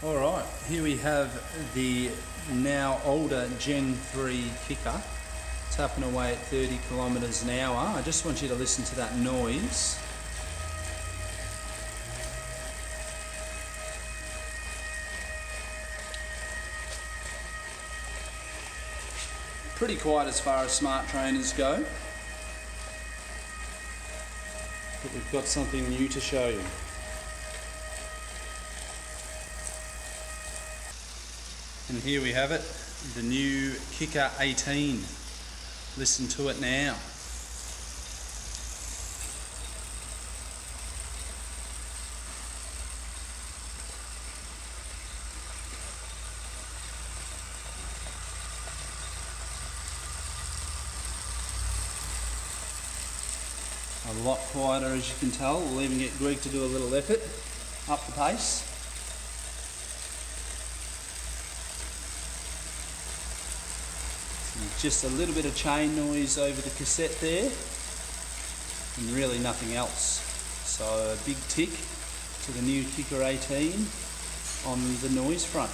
Alright, here we have the now older Gen 3 Kickr, tapping away at 30 kilometres an hour. I just want you to listen to that noise. Pretty quiet as far as smart trainers go, but we've got something new to show you. And here we have it, the new Kickr18. Listen to it now. A lot quieter, as you can tell. We'll even get Greg to do a little effort up the pace. Just a little bit of chain noise over the cassette there, and really nothing else. So a big tick to the new Kickr18 on the noise front.